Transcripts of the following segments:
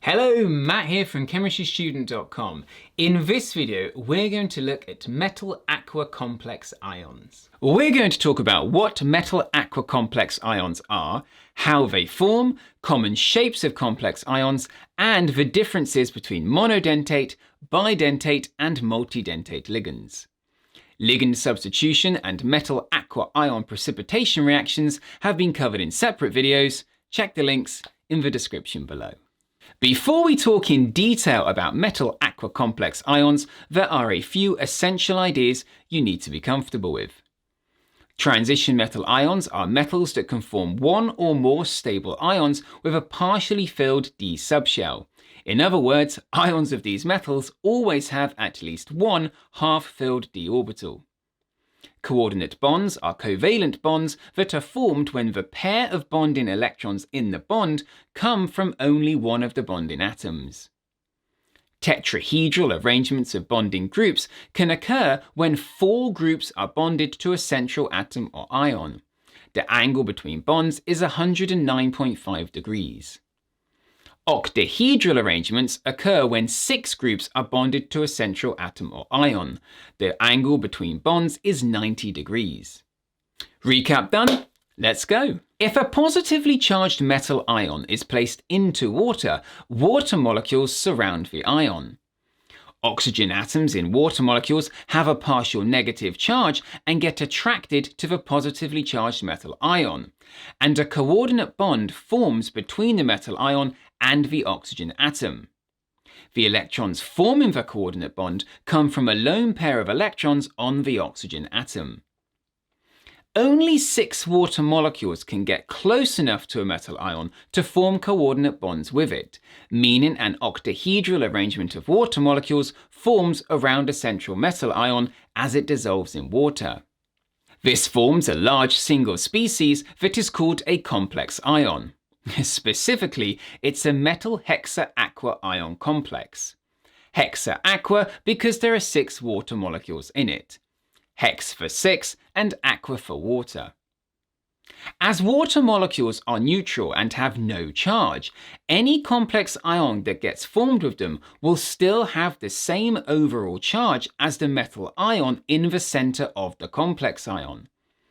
Hello, Matt here from ChemistryStudent.com. In this video, we're going to look at metal aqua complex ions. We're going to talk about what metal aqua complex ions are, how they form, common shapes of complex ions, and the differences between monodentate, bidentate, and multidentate ligands. Ligand substitution and metal aqua ion precipitation reactions have been covered in separate videos. Check the links in the description below. Before we talk in detail about metal aqua complex ions, there are a few essential ideas you need to be comfortable with. Transition metal ions are metals that can form one or more stable ions with a partially filled d subshell. In other words, ions of these metals always have at least one half-filled d orbital. Coordinate bonds are covalent bonds that are formed when the pair of bonding electrons in the bond come from only one of the bonding atoms. Tetrahedral arrangements of bonding groups can occur when four groups are bonded to a central atom or ion. The angle between bonds is 109.5 degrees. Octahedral arrangements occur when six groups are bonded to a central atom or ion. The angle between bonds is 90 degrees. Recap done? Let's go. If a positively charged metal ion is placed into water, water molecules surround the ion. Oxygen atoms in water molecules have a partial negative charge and get attracted to the positively charged metal ion, and a coordinate bond forms between the metal ion and the oxygen atom. The electrons forming the coordinate bond come from a lone pair of electrons on the oxygen atom. Only 6 water molecules can get close enough to a metal ion to form coordinate bonds with it, meaning an octahedral arrangement of water molecules forms around a central metal ion as it dissolves in water. This forms a large single species that is called a complex ion. Specifically, it's a metal hexa-aqua ion complex. Hexa-aqua because there are 6 water molecules in it. Hex for 6 and aqua for water. As water molecules are neutral and have no charge, any complex ion that gets formed with them will still have the same overall charge as the metal ion in the center of the complex ion.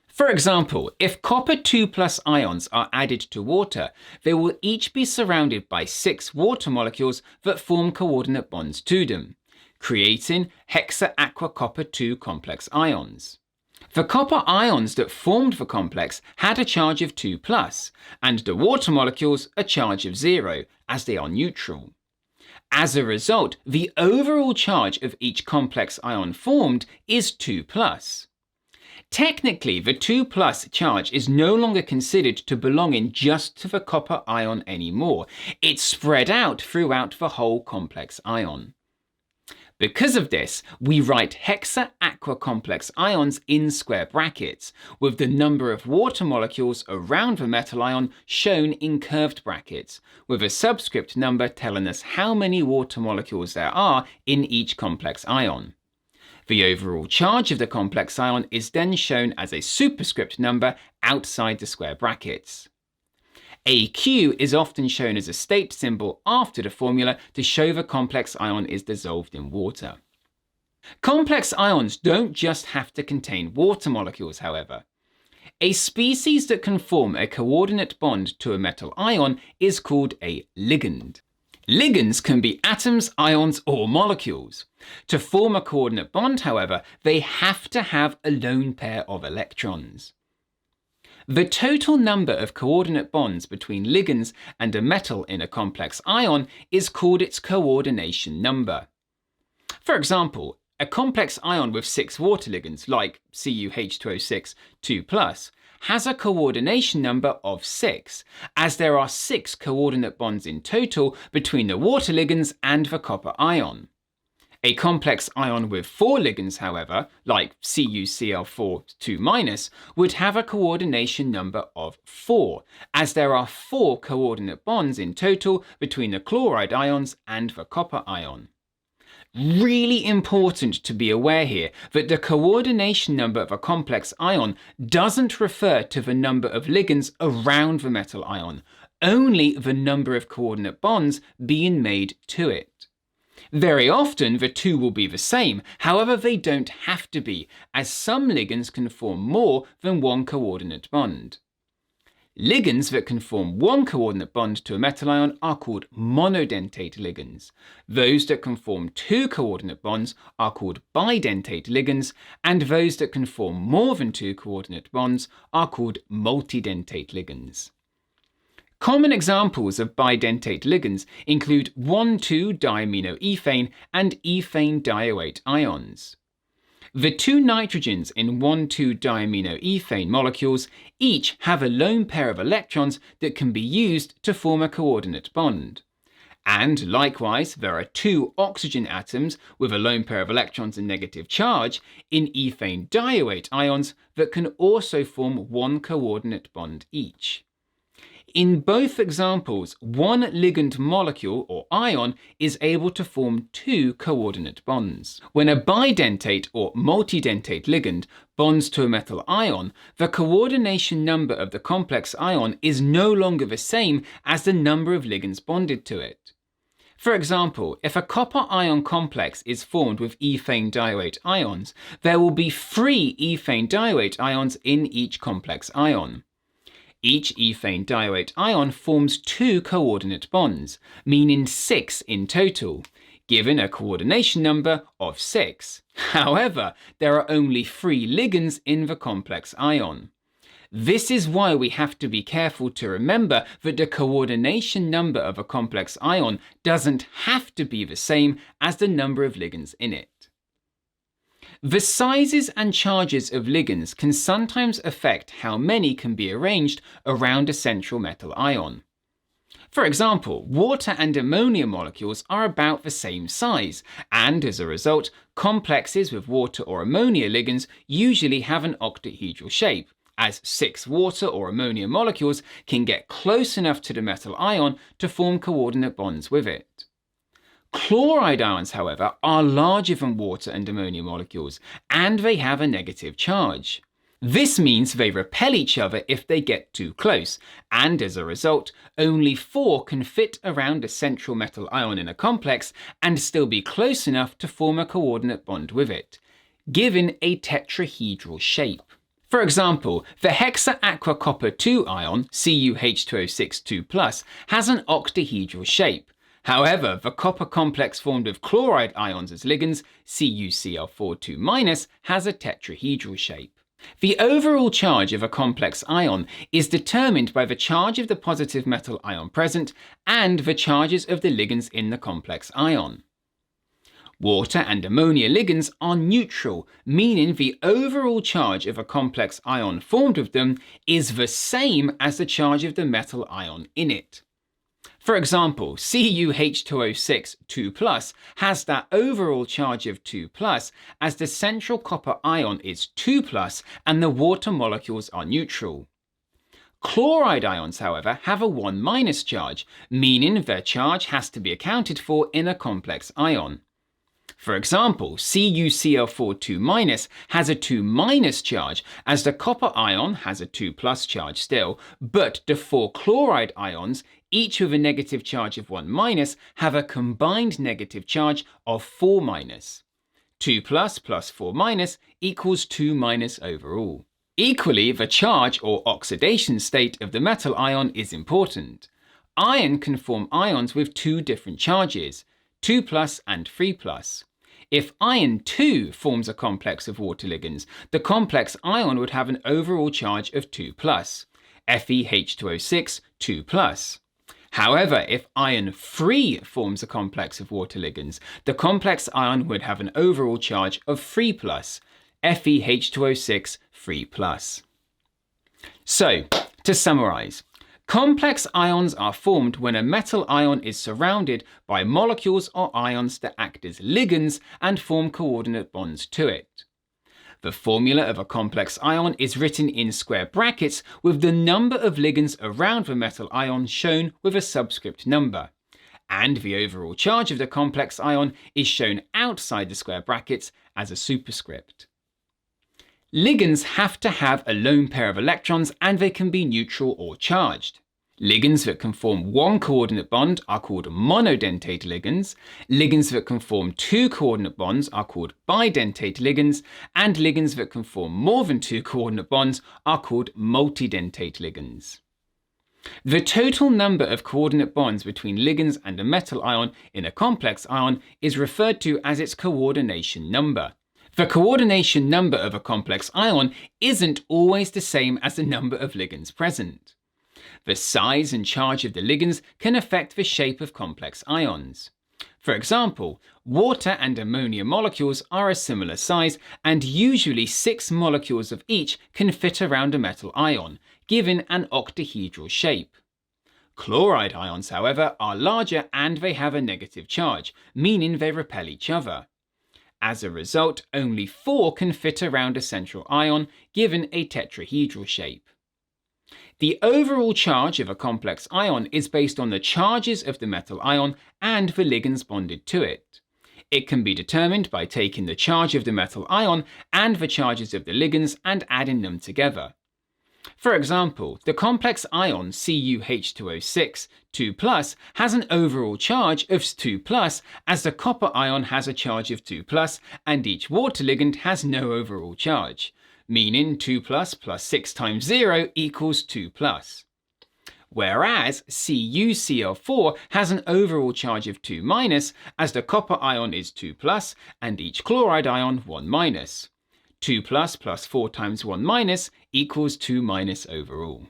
For example, if copper 2+ ions are added to water, they will each be surrounded by 6 water molecules that form coordinate bonds to them, creating hexa-aqua copper 2 complex ions. The copper ions that formed the complex had a charge of 2+, and the water molecules a charge of 0, as they are neutral. As a result, the overall charge of each complex ion formed is 2+. Technically, the 2+ charge is no longer considered to belong in just to the copper ion anymore. It's spread out throughout the whole complex ion. Because of this, we write hexa-aqua complex ions in square brackets, with the number of water molecules around the metal ion shown in curved brackets, with a subscript number telling us how many water molecules there are in each complex ion. The overall charge of the complex ion is then shown as a superscript number outside the square brackets. AQ is often shown as a state symbol after the formula to show the complex ion is dissolved in water. Complex ions don't just have to contain water molecules, however. A species that can form a coordinate bond to a metal ion is called a ligand. Ligands can be atoms, ions, or molecules. To form a coordinate bond, however, they have to have a lone pair of electrons. The total number of coordinate bonds between ligands and a metal in a complex ion is called its coordination number. For example, a complex ion with 6 water ligands, like CuH2O6 2+, has a coordination number of 6, as there are 6 coordinate bonds in total between the water ligands and the copper ion. A complex ion with 4 ligands, however, like CuCl4 2-, would have a coordination number of 4, as there are 4 coordinate bonds in total between the chloride ions and the copper ion. Really important to be aware here that the coordination number of a complex ion doesn't refer to the number of ligands around the metal ion, only the number of coordinate bonds being made to it. Very often the two will be the same, however they don't have to be, as some ligands can form more than one coordinate bond. Ligands that can form one coordinate bond to a metal ion are called monodentate ligands. Those that can form two coordinate bonds are called bidentate ligands, and those that can form more than two coordinate bonds are called multidentate ligands. Common examples of bidentate ligands include 1,2-diaminoethane and ethane dioate ions. The two nitrogens in 1,2-diaminoethane molecules each have a lone pair of electrons that can be used to form a coordinate bond. And likewise, there are two oxygen atoms with a lone pair of electrons and negative charge in ethane dioate ions that can also form one coordinate bond each. In both examples, one ligand molecule or ion is able to form two coordinate bonds. When a bidentate or multidentate ligand bonds to a metal ion, the coordination number of the complex ion is no longer the same as the number of ligands bonded to it. For example, if a copper ion complex is formed with ethane dioate ions, there will be 3 ethane dioate ions in each complex ion. Each ethane dioate ion forms 2 coordinate bonds, meaning 6 in total, given a coordination number of 6. However, there are only 3 ligands in the complex ion. This is why we have to be careful to remember that the coordination number of a complex ion doesn't have to be the same as the number of ligands in it. The sizes and charges of ligands can sometimes affect how many can be arranged around a central metal ion. For example, water and ammonia molecules are about the same size, and as a result, complexes with water or ammonia ligands usually have an octahedral shape, as 6 water or ammonia molecules can get close enough to the metal ion to form coordinate bonds with it. Chloride ions, however, are larger than water and ammonia molecules, and they have a negative charge. This means they repel each other if they get too close, and as a result, only 4 can fit around a central metal ion in a complex and still be close enough to form a coordinate bond with it, given a tetrahedral shape. For example, the hexa-aqua copper 2 ion, CuH2O6 2+, has an octahedral shape. However, the copper complex formed of chloride ions as ligands, CuCl4 2-, has a tetrahedral shape. The overall charge of a complex ion is determined by the charge of the positive metal ion present and the charges of the ligands in the complex ion. Water and ammonia ligands are neutral, meaning the overall charge of a complex ion formed with them is the same as the charge of the metal ion in it. For example, CuH2O6 2+ has that overall charge of 2+, as the central copper ion is 2+ and the water molecules are neutral. Chloride ions, however, have a 1- charge, meaning their charge has to be accounted for in a complex ion. For example, CuCl4 2- has a 2- charge, as the copper ion has a 2+ charge still, but the 4 chloride ions, each with a negative charge of 1-, have a combined negative charge of 4-. 2+ plus 4- equals 2- overall. Equally, the charge or oxidation state of the metal ion is important. Iron can form ions with 2 different charges, 2+ and 3+. If iron 2 forms a complex of water ligands, the complex ion would have an overall charge of 2+, FeH2O6 2+. However, if iron 3 forms a complex of water ligands, the complex ion would have an overall charge of 3+, FeH2O6 3+. So, to summarize, complex ions are formed when a metal ion is surrounded by molecules or ions that act as ligands and form coordinate bonds to it. The formula of a complex ion is written in square brackets with the number of ligands around the metal ion shown with a subscript number, and the overall charge of the complex ion is shown outside the square brackets as a superscript. Ligands have to have a lone pair of electrons and they can be neutral or charged. Ligands that can form one coordinate bond are called monodentate ligands. Ligands that can form two coordinate bonds are called bidentate ligands. And ligands that can form more than two coordinate bonds are called multidentate ligands. The total number of coordinate bonds between ligands and a metal ion in a complex ion is referred to as its coordination number. The coordination number of a complex ion isn't always the same as the number of ligands present. The size and charge of the ligands can affect the shape of complex ions. For example, water and ammonia molecules are a similar size, and usually 6 molecules of each can fit around a metal ion, given an octahedral shape. Chloride ions, however, are larger and they have a negative charge, meaning they repel each other. As a result, only 4 can fit around a central ion, given a tetrahedral shape. The overall charge of a complex ion is based on the charges of the metal ion and the ligands bonded to it. It can be determined by taking the charge of the metal ion and the charges of the ligands and adding them together. For example, the complex ion CuH2O6 2+ has an overall charge of 2+, as the copper ion has a charge of 2+, and each water ligand has no overall charge, meaning 2+ plus 6 times 0 equals 2+. Whereas CuCl4 has an overall charge of 2-, as the copper ion is 2+, and each chloride ion 1-. 2+ plus 4 times 1- equals 2- overall.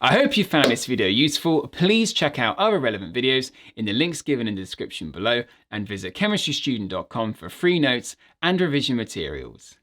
I hope you found this video useful. Please check out other relevant videos in the links given in the description below, and visit chemistrystudent.com for free notes and revision materials.